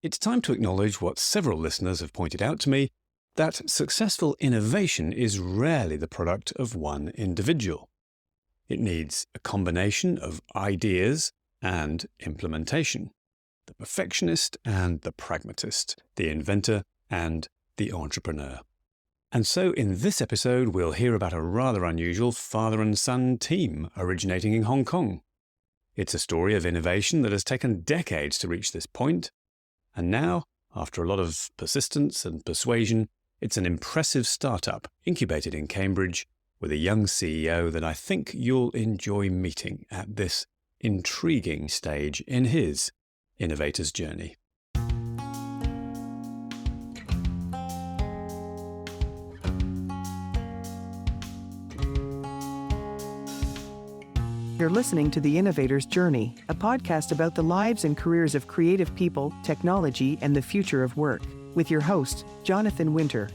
It's time to acknowledge what several listeners have pointed out to me, that successful innovation is rarely the product of one individual. It needs a combination of ideas and implementation, the perfectionist and the pragmatist, the inventor and the entrepreneur. And so in this episode, we'll hear about a rather unusual father and son team originating in Hong Kong. It's a story of innovation that has taken decades to reach this point. And now, after a lot of persistence and persuasion, it's an impressive startup incubated in Cambridge with a young CEO that I think you'll enjoy meeting at this intriguing stage in his innovator's journey. You're listening to The Innovator's Journey, a podcast about the lives and careers of creative people, technology, and the future of work, with your host, Jonathan Winter.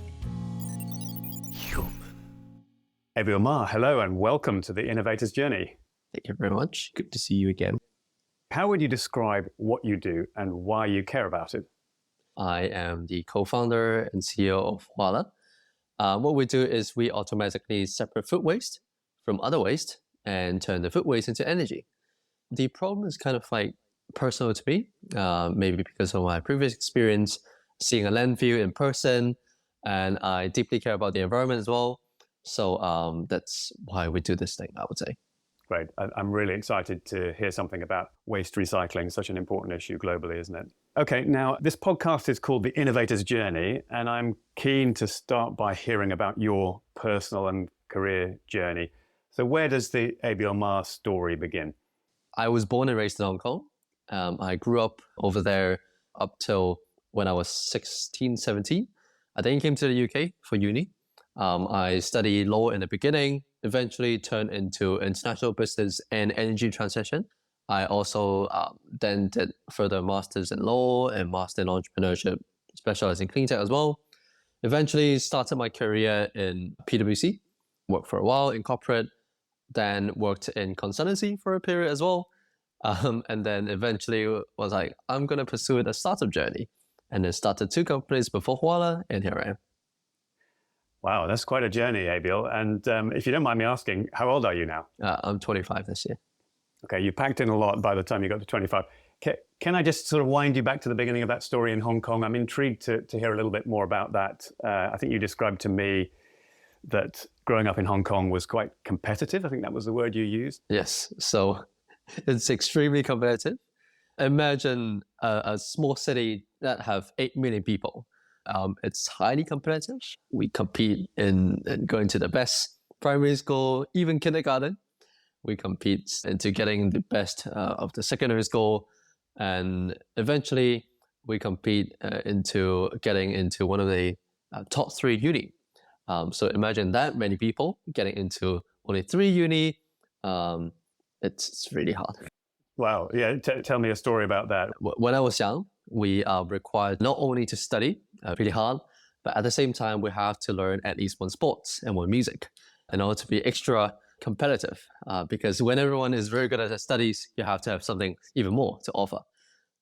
Abiel Ma, hello and welcome to The Innovator's Journey. Thank you very much. Good to see you again. How would you describe what you do and why you care about it? I am the co-founder and CEO of Vuala. What we do is we automatically separate food waste from other waste and turn the food waste into energy. The problem is kind of like personal to me, maybe because of my previous experience seeing a landfill in person, and I deeply care about the environment as well. So that's why we do this thing, I would say. Great. I'm really excited to hear something about waste recycling, such an important issue globally, isn't it? Okay, now this podcast is called The Innovator's Journey, and I'm keen to start by hearing about your personal and career journey. So where does the Abiel Ma story begin? I was born and raised in Hong Kong. I grew up over there up till when I was 16, 17. I then came to the UK for uni. I studied law in the beginning, eventually turned into international business and energy transition. I also then did further masters in law and master in entrepreneurship, specialized in clean tech as well. Eventually started my career in PwC, worked for a while in corporate, then worked in consultancy for a period as well. And then eventually was like, I'm going to pursue the startup journey. And then started 2 companies before Vuala, and here I am. Wow, that's quite a journey, Abiel. And if you don't mind me asking, how old are you now? I'm 25 this year. Okay, you packed in a lot by the time you got to 25. Can I just sort of wind you back to the beginning of that story in Hong Kong? I'm intrigued to hear a little bit more about that. I think you described to me that growing up in Hong Kong was quite competitive. I think that was the word you used. Yes, so it's extremely competitive. Imagine a small city that have 8 million people. It's highly competitive. We compete in going to the best primary school, even kindergarten. We compete into getting the best of the secondary school. And eventually we compete into getting into one of the top 3 uni. So imagine that many people getting into only 3 uni. It's really hard. Wow. Yeah. Tell me a story about that. When I was young, we are required not only to study really hard, but at the same time, we have to learn at least one sports and one music in order to be extra competitive. Because when everyone is very good at their studies, you have to have something even more to offer.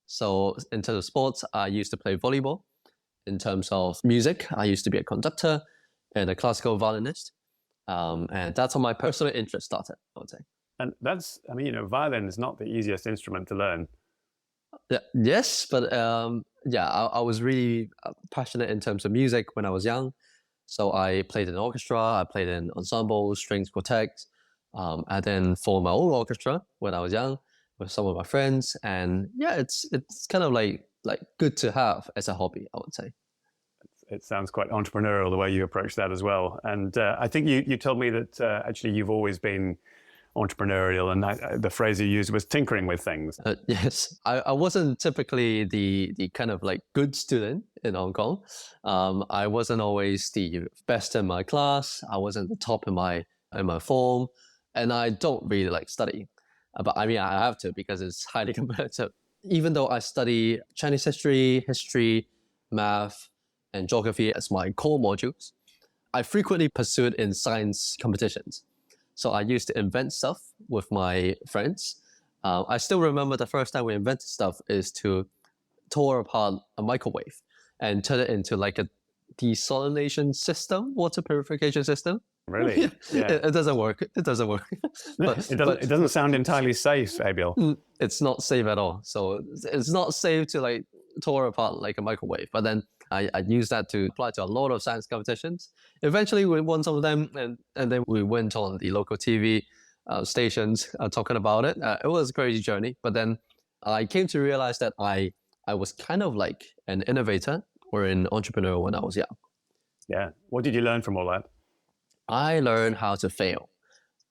So in terms of sports, I used to play volleyball. In terms of music, I used to be a conductor and a classical violinist. And that's how my personal interest started, I would say. And that's, violin is not the easiest instrument to learn. Yes, but I was really passionate in terms of music when I was young. So I played in orchestra, I played in ensembles, strings, quartets. I then formed my own orchestra when I was young with some of my friends. And yeah, it's kind of like good to have as a hobby, I would say. It sounds quite entrepreneurial the way you approach that as well. And I think you told me that actually you've always been entrepreneurial, and the phrase you used was tinkering with things. Yes, I wasn't typically the kind of like good student in Hong Kong. I wasn't always the best in my class. I wasn't the top in my form, and I don't really like study. But I have to because it's highly competitive. Even though I study Chinese history, math, and geography as my core modules, I frequently pursued in science competitions. So I used to invent stuff with my friends. I still remember the first time we invented stuff is to tore apart a microwave and turned it into like a desalination system, water purification system. Really? Yeah. It doesn't work. It doesn't work. It doesn't sound entirely safe, Abiel. It's not safe at all. So it's not safe to like tore apart like a microwave. But then I used that to apply to a lot of science competitions. Eventually, we won some of them, and then we went on the local TV stations talking about it. It was a crazy journey. But then I came to realize that I was kind of like an innovator or an entrepreneur when I was young. Yeah. What did you learn from all that? I learned how to fail.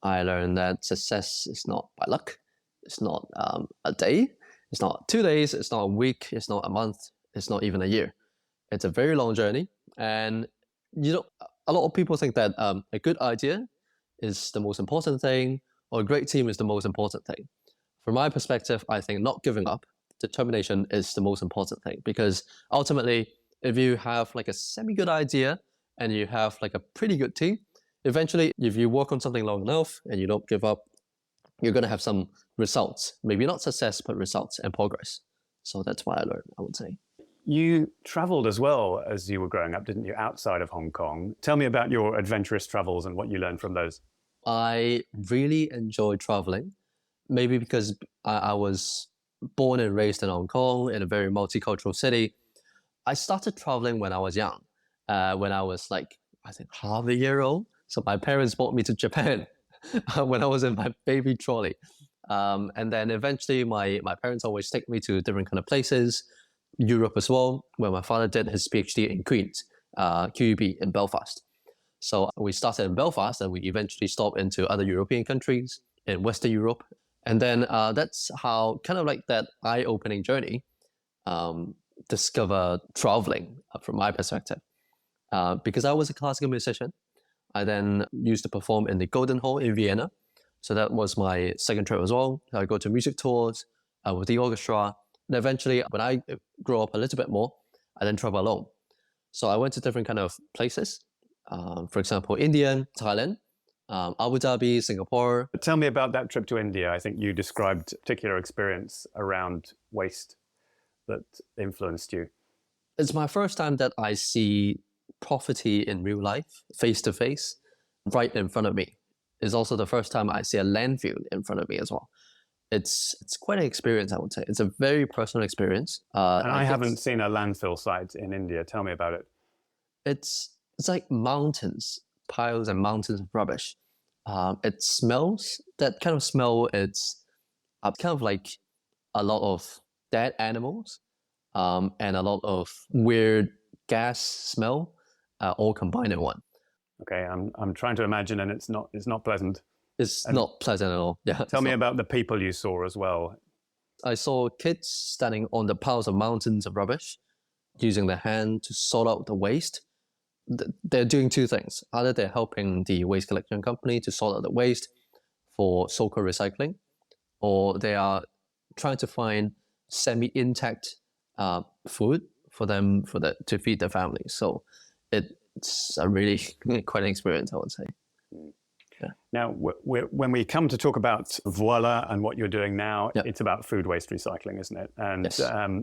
I learned that success is not by luck. It's not a day. It's not 2 days. It's not a week. It's not a month. It's not even a year. It's a very long journey. And, a lot of people think that a good idea is the most important thing, or a great team is the most important thing. From my perspective, I think not giving up, determination is the most important thing, because ultimately, if you have like a semi-good idea and you have like a pretty good team, eventually, if you work on something long enough and you don't give up, you're going to have some results. Maybe not success, but results and progress. So that's what I learned, I would say. You traveled as well as you were growing up, didn't you, outside of Hong Kong? Tell me about your adventurous travels and what you learned from those. I really enjoy traveling, maybe because I was born and raised in Hong Kong in a very multicultural city. I started traveling when I was young, when I was like, I think half a year old. So my parents brought me to Japan when I was in my baby trolley. And then eventually my parents always take me to different kind of places, Europe as well, where my father did his PhD in Queen's, QUB in Belfast. So we started in Belfast and we eventually stopped into other European countries in Western Europe. And then that's how kind of like that eye-opening journey discover traveling from my perspective. Because I was a classical musician, I then used to perform in the Golden Hall in Vienna. So that was my second trip as well. I go to music tours with the orchestra. And eventually, when I grow up a little bit more, I then travel alone. So I went to different kind of places. For example, India, Thailand, Abu Dhabi, Singapore. Tell me about that trip to India. I think you described a particular experience around waste that influenced you. It's my first time that I see poverty in real life, face to face, right in front of me. It's also the first time I see a landfill in front of me as well. It's quite an experience, I would say. It's a very personal experience. And I haven't seen a landfill site in India. Tell me about it. It's like mountains, piles and mountains of rubbish. It smells, that kind of smell, it's kind of like a lot of dead animals and a lot of weird gas smell all combined in one. Okay, I'm trying to imagine, and it's not pleasant. It's not pleasant at all. Yeah. Tell me about the people you saw as well. I saw kids standing on the piles of mountains of rubbish, using their hand to sort out the waste. They're doing two things. Either they're helping the waste collection company to sort out the waste for so-called recycling, or they are trying to find semi-intact food for them to feed their families. So it's a really quite an experience, I would say. Yeah. Now, when we come to talk about Vuala and what you're doing now, Yep. It's about food waste recycling, isn't it? And Yes.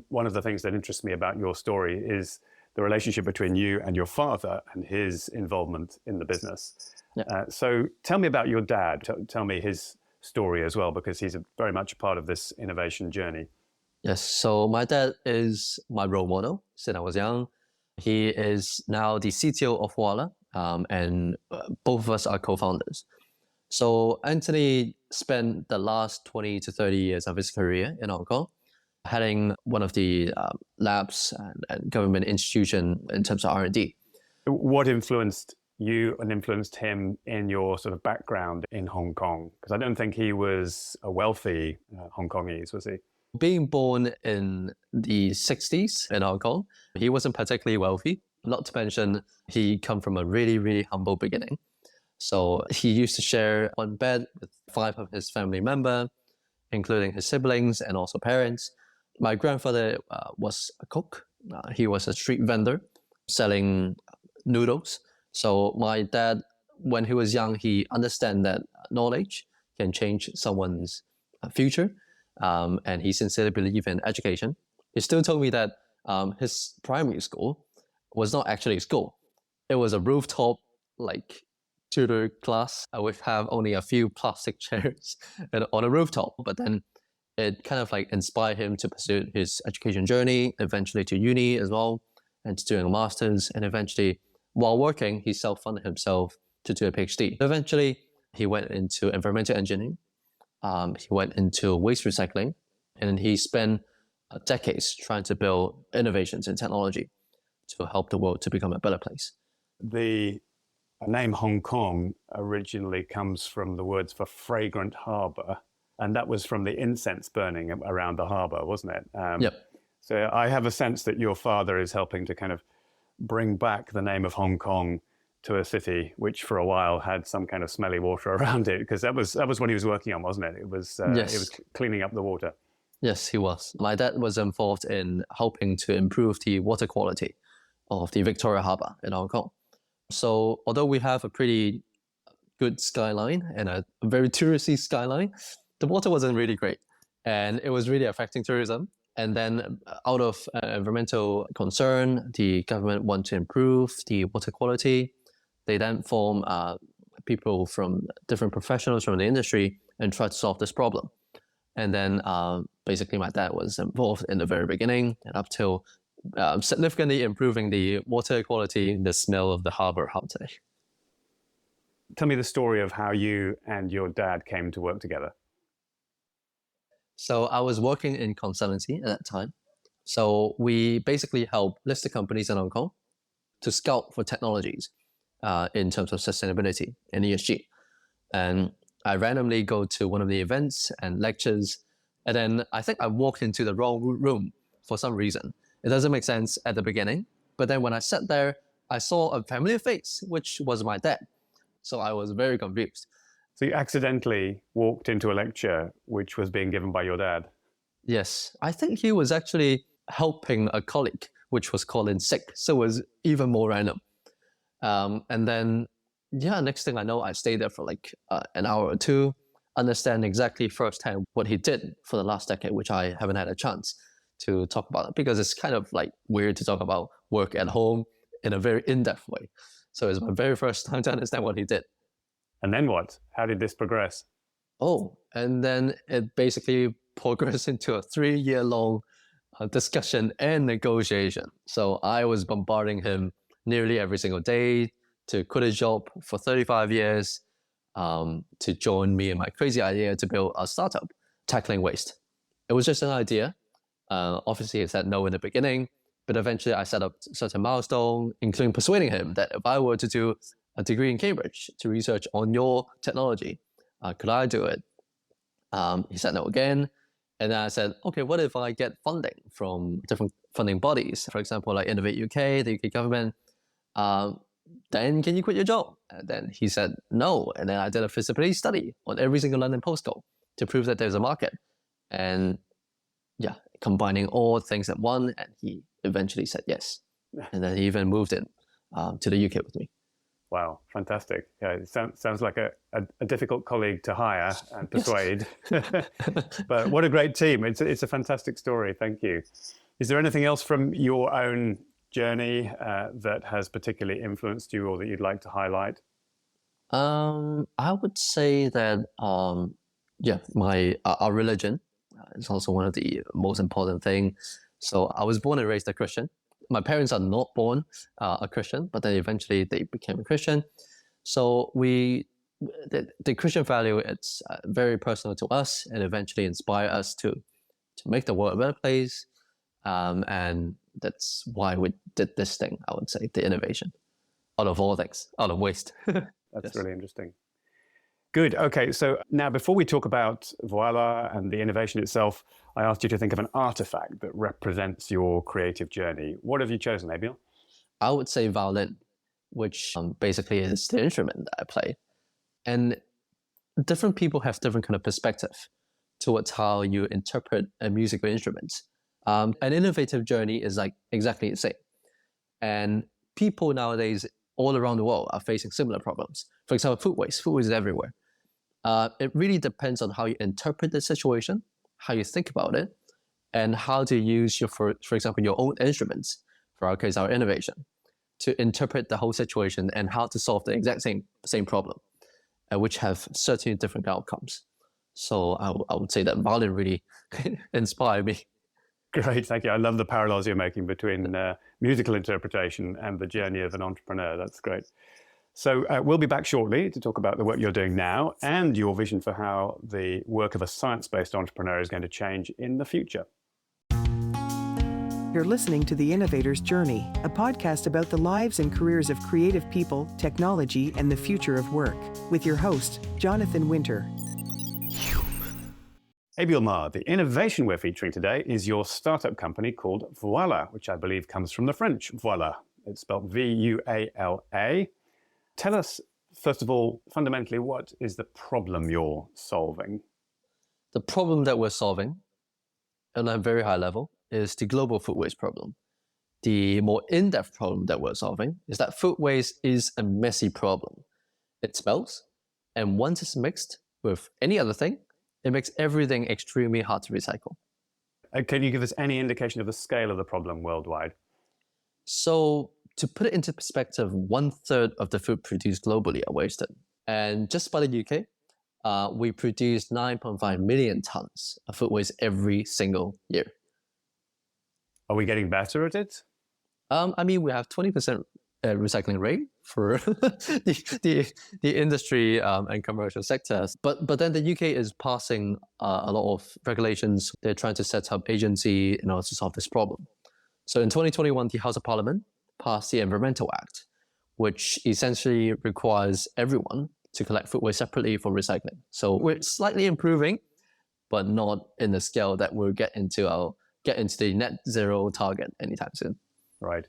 One of the things that interests me about your story is the relationship between you and your father and his involvement in the business. Yep. So tell me about your dad. Tell me his story as well, because he's very much a part of this innovation journey. Yes, so my dad is my role model since I was young. He is now the CTO of Vuala, and both of us are co-founders. So Anthony spent the last 20 to 30 years of his career in Hong Kong, heading one of the labs and government institution in terms of R&D. What influenced you and influenced him in your sort of background in Hong Kong? Because I don't think he was a wealthy Hong Kongese, was he? Being born in the 60s in Hong Kong, he wasn't particularly wealthy. Not to mention, he come from a really, really humble beginning. So he used to share one bed with 5 of his family members, including his siblings and also parents. My grandfather was a cook. He was a street vendor selling noodles. So my dad, when he was young, he understand that knowledge can change someone's future. And he sincerely believed in education. he still told me that his primary school was not actually a school. It was a rooftop, like, tutor class. I would have only a few plastic chairs on a rooftop, but then it kind of like inspired him to pursue his education journey, eventually to uni as well, and to doing a master's, and eventually, while working, he self-funded himself to do a PhD. Eventually, he went into environmental engineering, he went into waste recycling, and he spent decades trying to build innovations in technology to help the world to become a better place. The name Hong Kong originally comes from the words for fragrant harbour, and that was from the incense burning around the harbour, wasn't it? Yep. So I have a sense that your father is helping to kind of bring back the name of Hong Kong to a city which for a while had some kind of smelly water around it, because that was what he was working on, wasn't it? It was Yes. It was cleaning up the water. Yes, he was. My dad was involved in helping to improve the water quality of the Victoria Harbour in Hong Kong. So although we have a pretty good skyline and a very touristy skyline, the water wasn't really great, and it was really affecting tourism. And then out of environmental concern, the government wanted to improve the water quality. They then formed people from different professionals from the industry and tried to solve this problem. And then basically my dad was involved in the very beginning and up till significantly improving the water quality, the smell of the harbour, how to say. Tell me the story of how you and your dad came to work together. So I was working in consultancy at that time. So we basically help listed companies in Hong Kong to scout for technologies in terms of sustainability and ESG. And I randomly go to one of the events and lectures, and then I think I walked into the wrong room for some reason. It doesn't make sense at the beginning, but then when I sat there, I saw a familiar face, which was my dad. So I was very confused. So you accidentally walked into a lecture which was being given by your dad? Yes, I think he was actually helping a colleague, which was calling sick. So it was even more random. And then, yeah, next thing I know, I stayed there for like an hour or two, understand exactly firsthand what he did for the last decade, which I haven't had a chance to talk about, because it's kind of like weird to talk about work at home in a very in-depth way. So it's my very first time to understand what he did. And then what? How did this progress? Oh, and then it basically progressed into a 3-year-long discussion and negotiation. So I was bombarding him nearly every single day to quit his job for 35 years, to join me in my crazy idea to build a startup tackling waste. It was just an idea. Obviously, he said no in the beginning, but eventually I set up certain milestones, including persuading him that if I were to do a degree in Cambridge to research on your technology, could I do it? He said no again. And then I said, okay, what if I get funding from different funding bodies? For example, like Innovate UK, the UK government. Then can you quit your job? And then he said no. And then I did a feasibility study on every single London postcode to prove that there's a market. And yeah, combining all things at one, and he eventually said yes. And then he even moved in to the UK with me. Wow, fantastic. Yeah, it sounds like a difficult colleague to hire and persuade. Yes. But what a great team. It's a fantastic story. Thank you. Is there anything else from your own journey that has particularly influenced you or that you'd like to highlight? I would say that, our religion is also one of the most important things. So I was born and raised a Christian. My parents are not born a Christian, but then eventually they became a Christian. So the Christian value, it's very personal to us and eventually inspire us to make the world a better place. And that's why we did this thing, I would say, the innovation, out of all things, out of waste. That's yes. Really interesting. Good. Okay. So now before we talk about Vuala and the innovation itself, I asked you to think of an artifact that represents your creative journey. What have you chosen, Abiel? I would say violin, which basically is the instrument that I play. And different people have different kind of perspective towards how you interpret a musical instrument. An innovative journey is like exactly the same. And people nowadays all around the world are facing similar problems. For example, food waste. Food waste is everywhere. It really depends on how you interpret the situation, how you think about it, and how to use for example, your own instruments, for our case, our innovation, to interpret the whole situation and how to solve the exact same problem, which have certainly different outcomes. So I would say that Vuala really inspired me. Great, thank you. I love the parallels you're making between musical interpretation and the journey of an entrepreneur. That's great. So we'll be back shortly to talk about the work you're doing now and your vision for how the work of a science-based entrepreneur is going to change in the future. You're listening to The Innovator's Journey, a podcast about the lives and careers of creative people, technology, and the future of work, with your host, Jonathan Winter. Abiel Ma, the innovation we're featuring today is your startup company called Vuala, which I believe comes from the French voila. It's spelled V-U-A-L-A. Tell us, first of all, fundamentally, what is the problem you're solving? The problem that we're solving, on a very high level, is the global food waste problem. The more in-depth problem that we're solving is that food waste is a messy problem. It smells, and once it's mixed with any other thing, it makes everything extremely hard to recycle. Can you give us any indication of the scale of the problem worldwide? So to put it into perspective, 1/3 of the food produced globally are wasted. And just by the UK, we produce 9.5 million tons of food waste every single year. Are we getting better at it? I mean, we have 20% recycling rate for the industry and commercial sectors. But then the UK is passing a lot of regulations. They're trying to set up agency in order to solve this problem. So in 2021, the House of Parliament passed the Environmental Act, which essentially requires everyone to collect food waste separately for recycling. So we're slightly improving, but not in the scale that we'll get into the net zero target anytime soon. Right.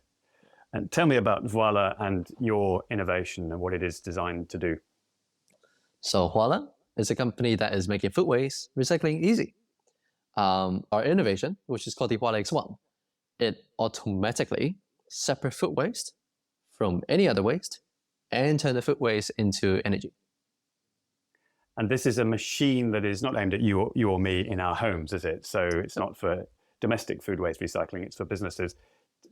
And tell me about Vuala and your innovation and what it is designed to do. So Vuala is a company that is making food waste recycling easy. Our innovation, which is called the Vuala X1, it automatically separates food waste from any other waste and turn the food waste into energy. And this is a machine that is not aimed at you or me in our homes, is it? So it's not for domestic food waste recycling, it's for businesses.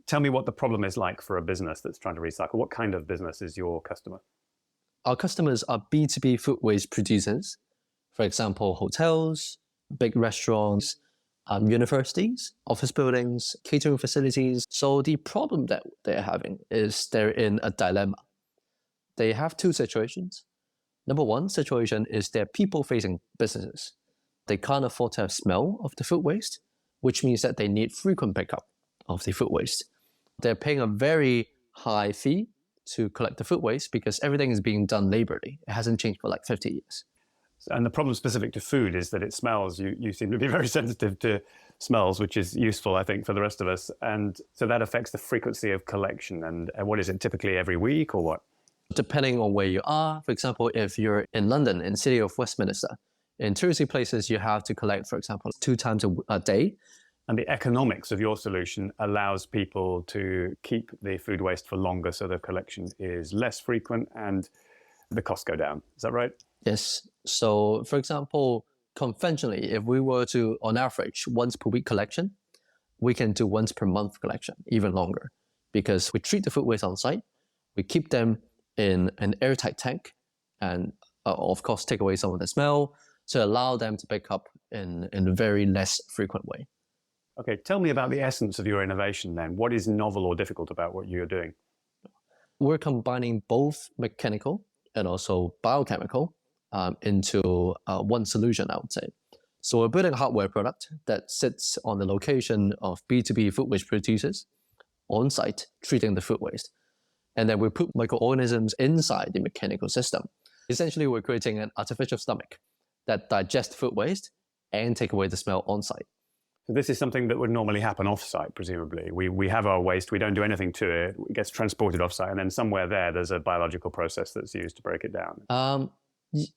Tell me what the problem is like for a business that's trying to recycle. What kind of business is your customer? Our customers are B2B food waste producers. For example, hotels, big restaurants, universities, office buildings, catering facilities. So the problem that they're having is they're in a dilemma. They have two situations. Number one situation is they're people-facing businesses. They can't afford to have smell of the food waste, which means that they need frequent pickup of the food waste. They're paying a very high fee to collect the food waste because everything is being done laborally. It hasn't changed for like 50 years. And the problem specific to food is that it smells. You seem to be very sensitive to smells, which is useful, I think, for the rest of us. And so that affects the frequency of collection. And what is it, typically every week or what? Depending on where you are, for example, if you're in London, in the city of Westminster, in touristy places, you have to collect, for example, 2 times a day. And the economics of your solution allows people to keep the food waste for longer, so the collection is less frequent and the costs go down. Is that right? Yes. So, for example, conventionally, if we were to, on average, once per week collection, we can do once per month collection, even longer, because we treat the food waste on site, we keep them in an airtight tank, and of course, take away some of the smell to allow them to pick up in a very less frequent way. Okay, tell me about the essence of your innovation then. What is novel or difficult about what you're doing? We're combining both mechanical and also biochemical into one solution, I would say. So we're building a hardware product that sits on the location of B2B food waste producers on site, treating the food waste. And then we put microorganisms inside the mechanical system. Essentially, we're creating an artificial stomach that digests food waste and take away the smell on site. So this is something that would normally happen off-site, presumably. We have our waste, we don't do anything to it, it gets transported off-site, and then somewhere there's a biological process that's used to break it down.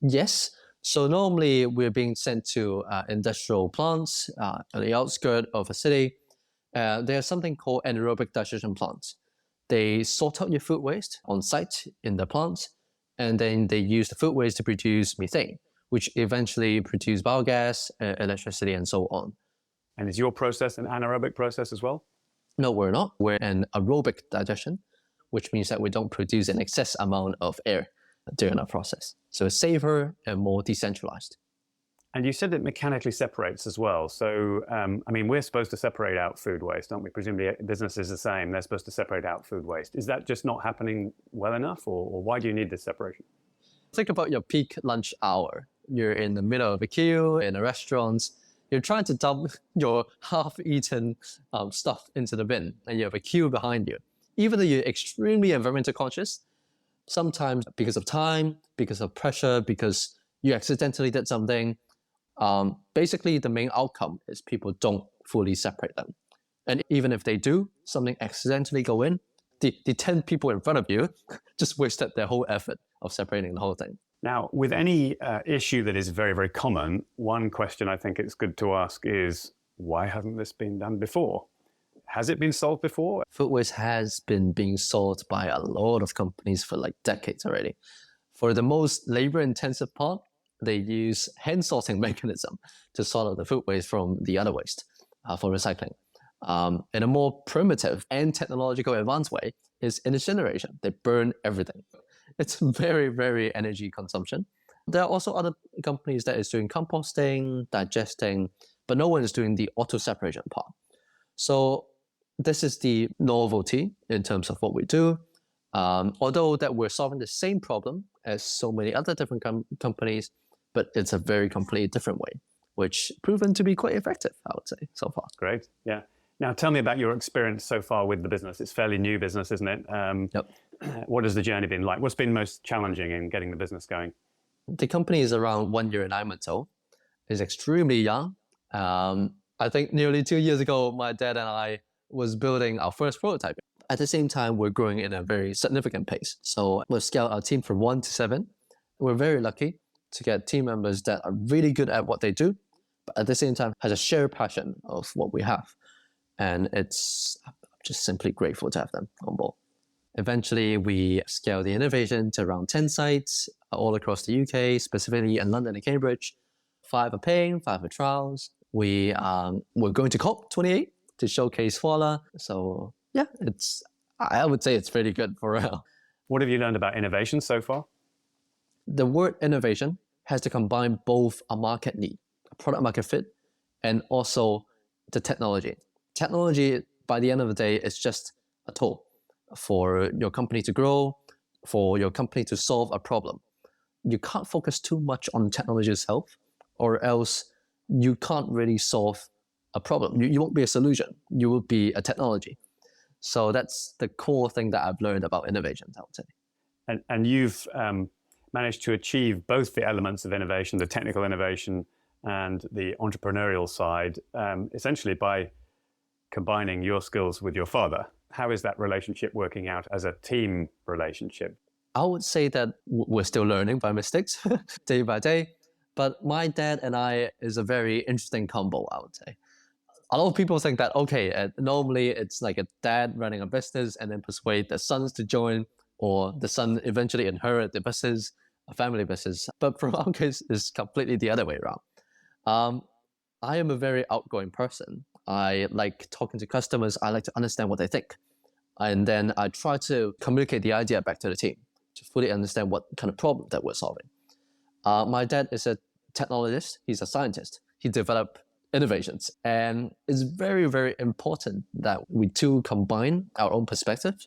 Yes. So normally we're being sent to industrial plants on the outskirts of a city. There's something called anaerobic digestion plants. They sort out your food waste on site in the plants, and then they use the food waste to produce methane, which eventually produce biogas, electricity, and so on. And is your process an anaerobic process as well? No, we're not. We're an aerobic digestion, which means that we don't produce an excess amount of air during our process. So it's safer and more decentralized. And you said it mechanically separates as well. So, I mean, we're supposed to separate out food waste, aren't we? Presumably business is the same. They're supposed to separate out food waste. Is that just not happening well enough, or why do you need this separation? Think about your peak lunch hour. You're in the middle of a queue in a restaurant. You're trying to dump your half-eaten stuff into the bin, and you have a queue behind you. Even though you're extremely environmental conscious, sometimes because of time, because of pressure, because you accidentally did something, basically the main outcome is people don't fully separate them. And even if they do, something accidentally go in, the 10 people in front of you just wasted their whole effort of separating the whole thing. Now, with any issue that is very, very common, one question I think it's good to ask is, why hasn't this been done before? Has it been solved before? Food waste has been being solved by a lot of companies for like decades already. For the most labor-intensive part, they use hand sorting mechanism to sort out the food waste from the other waste for recycling. In a more primitive and technological advanced way is incineration. They burn everything. It's very, very energy consumption. There are also other companies that is doing composting, digesting, but no one is doing the auto separation part. So this is the novelty in terms of what we do. Although that we're solving the same problem as so many other different companies, but it's a very completely different way, which proven to be quite effective, I would say, so far. Great, yeah. Now, tell me about your experience so far with the business. It's fairly new business, isn't it? Yep. What has the journey been like? What's been most challenging in getting the business going? The company is around 1 year and 9 months old. It's extremely young. I think nearly 2 years ago, my dad and I was building our first prototype. At the same time, we're growing in a very significant pace. So we've scaled our team from 1 to 7. We're very lucky to get team members that are really good at what they do, but at the same time has a shared passion of what we have. And I'm just simply grateful to have them on board. Eventually, we scaled the innovation to around 10 sites all across the UK, specifically in London and Cambridge. 5 are paying, 5 are trials. We're going to COP28 to showcase Vuala. So yeah, I would say it's pretty good for real. What have you learned about innovation so far? The word innovation has to combine both a market need, a product market fit, and also the technology. Technology, by the end of the day, is just a tool for your company to grow, for your company to solve a problem. You can't focus too much on technology itself, or else you can't really solve a problem. You won't be a solution. You will be a technology. So that's the core thing that I've learned about innovation, I would say. And you've managed to achieve both the elements of innovation, the technical innovation and the entrepreneurial side, essentially by combining your skills with your father. How is that relationship working out as a team relationship? I would say that we're still learning by mistakes day by day, but my dad and I is a very interesting combo, I would say. A lot of people think that, okay, normally it's like a dad running a business and then persuade the sons to join, or the son eventually inherit the business, a family business. But from our case, it's completely the other way around. I am a very outgoing person. I like talking to customers. I like to understand what they think. And then I try to communicate the idea back to the team to fully understand what kind of problem that we're solving. My dad is a technologist. He's a scientist. He developed innovations. And it's very, very important that we two combine our own perspective,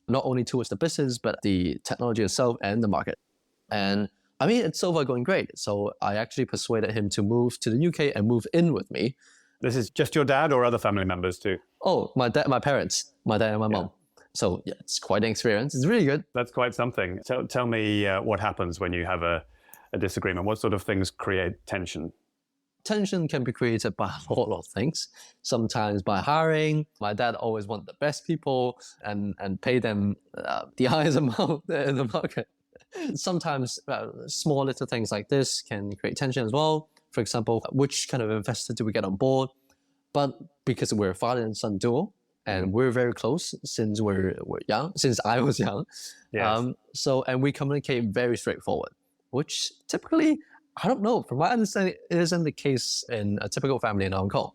not only towards the business, but the technology itself and the market. And I mean, it's so far going great. So I actually persuaded him to move to the UK and move in with me. This is just your dad or other family members too? Oh, my parents, my dad and my mom. So yeah, it's quite an experience. It's really good. That's quite something. Tell me what happens when you have a disagreement. What sort of things create tension? Tension can be created by a lot of things. Sometimes by hiring. My dad always wants the best people and pay them the highest amount in the market. Sometimes small little things like this can create tension as well. For example, which kind of investor do we get on board? But because we're a father and son duo, and we're very close since we're young, since I was young. Yes. And we communicate very straightforward, which typically, I don't know, from my understanding, it isn't the case in a typical family in Hong Kong.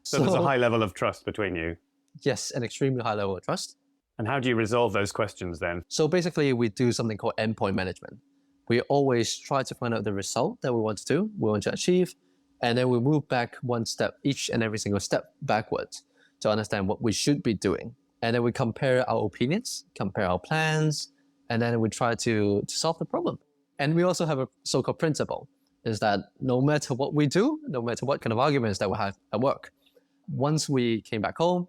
So there's a high level of trust between you. Yes, an extremely high level of trust. And how do you resolve those questions then? So basically, we do something called endpoint management. We always try to find out the result that we want to do, we want to achieve, and then we move back one step, each and every single step backwards to understand what we should be doing. And then we compare our opinions, compare our plans, and then we try to solve the problem. And we also have a so-called principle, is that no matter what we do, no matter what kind of arguments that we have at work, once we came back home,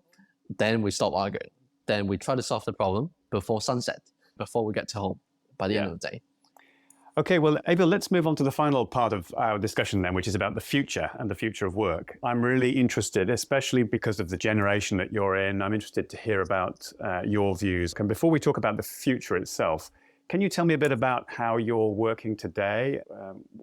then we stop arguing. Then we try to solve the problem before sunset, before we get to home by the end of the day. Okay, well, Abiel, let's move on to the final part of our discussion then, which is about the future and the future of work. I'm really interested, especially because of the generation that you're in, I'm interested to hear about your views. And before we talk about the future itself, can you tell me a bit about how you're working today?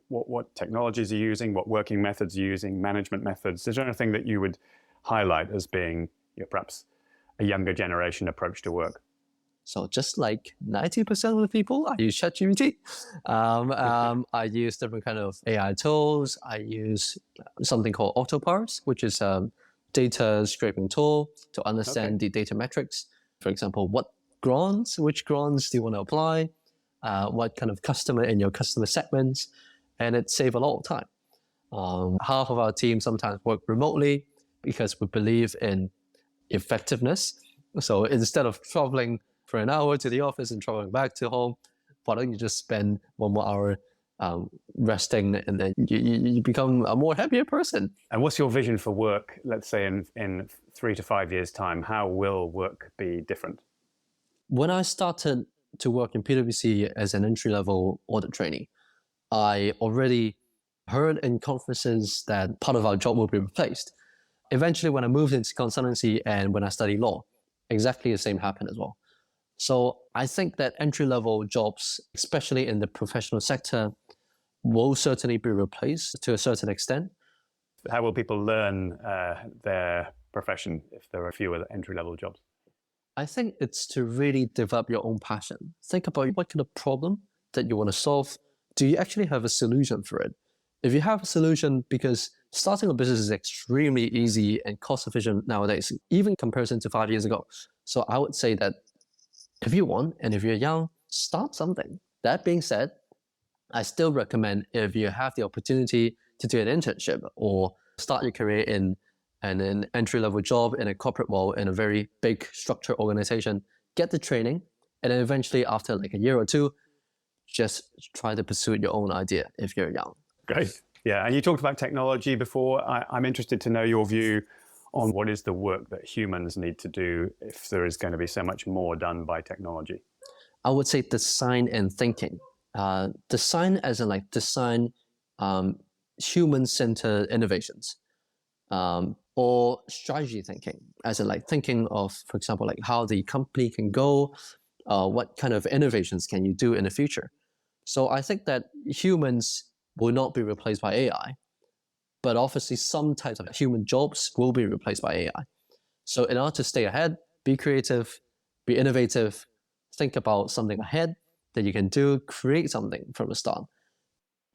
What technologies you're using, what working methods you're using, management methods? Is there anything that you would highlight as being perhaps a younger generation approach to work? So just like 90% of the people, I use ChatGPT. I use different kind of AI tools. I use something called autoparse, which is a data scraping tool to understand the data metrics. For example, which grants do you want to apply? What kind of customer in your customer segments? And it saves a lot of time. Half of our team sometimes work remotely because we believe in effectiveness. So instead of traveling for an hour to the office and traveling back to home, why don't you just spend 1 more hour resting, and then you become a more happier person. And what's your vision for work, let's say in 3 to 5 years' time? How will work be different? When I started to work in PwC as an entry-level audit trainee, I already heard in conferences that part of our job will be replaced. Eventually, when I moved into consultancy and when I studied law, exactly the same happened as well. So I think that entry-level jobs, especially in the professional sector, will certainly be replaced to a certain extent. How will people learn their profession if there are fewer entry-level jobs? I think it's to really develop your own passion. Think about what kind of problem that you want to solve. Do you actually have a solution for it? If you have a solution, because starting a business is extremely easy and cost efficient nowadays, even in comparison to 5 years ago. So I would say that if you want, and if you're young, start something. That being said, I still recommend, if you have the opportunity to do an internship or start your career in an entry-level job in a corporate world in a very big structured organization, get the training, and then eventually after like a year or two, just try to pursue your own idea if you're young. Great. Yeah, and you talked about technology before. I'm interested to know your view on what is the work that humans need to do if there is going to be so much more done by technology. I would say design and thinking. Design as in like design human-centered innovations. Or strategy thinking, as in like thinking of, for example, like how the company can go, what kind of innovations can you do in the future. So I think that humans will not be replaced by AI, but obviously some types of human jobs will be replaced by AI. So in order to stay ahead, be creative, be innovative, think about something ahead that you can do, create something from the start.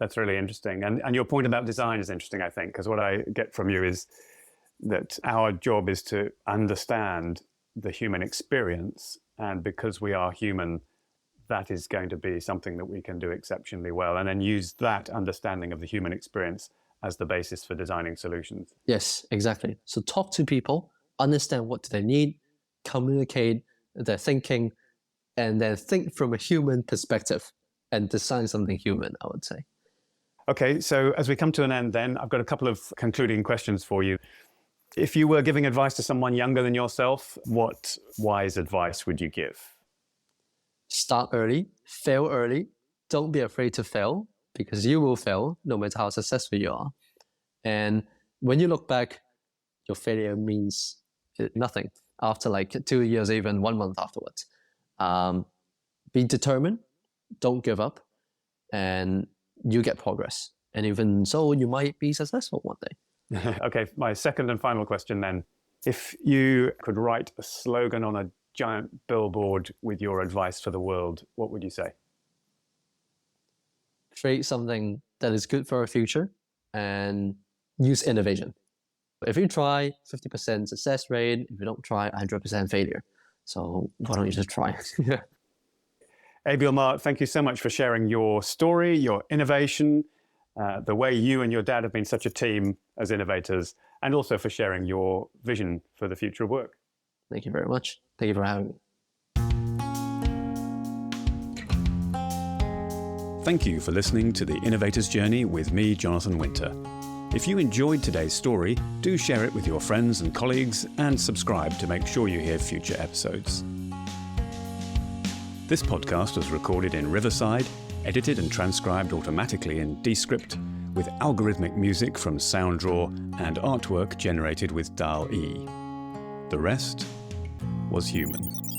That's really interesting. And your point about design is interesting, I think, because what I get from you is that our job is to understand the human experience. And because we are human, that is going to be something that we can do exceptionally well, and then use that understanding of the human experience as the basis for designing solutions. Yes, exactly. So talk to people, understand what do they need, communicate their thinking, and then think from a human perspective and design something human, I would say. Okay, so as we come to an end then, I've got a couple of concluding questions for you. If you were giving advice to someone younger than yourself, what wise advice would you give? Start early, fail early. Don't be afraid to fail, because you will fail no matter how successful you are. And when you look back, your failure means nothing after like 2 years, even 1 month afterwards. Be determined, don't give up, and you get progress. And even so, you might be successful one day. Okay, my second and final question then. If you could write a slogan on a giant billboard with your advice for the world, what would you say? Create something that is good for our future and use innovation. If you try, 50% success rate. If you don't try, 100% failure. So why don't you just try? Yeah. Abiel Ma, thank you so much for sharing your story, your innovation, the way you and your dad have been such a team as innovators, and also for sharing your vision for the future of work. Thank you very much. Thank you for having me. Thank you for listening to The Innovator's Journey with me, Jonathan Winter. If you enjoyed today's story, do share it with your friends and colleagues and subscribe to make sure you hear future episodes. This podcast was recorded in Riverside, edited and transcribed automatically in Descript, with algorithmic music from SoundDraw and artwork generated with DALL-E. The rest was human.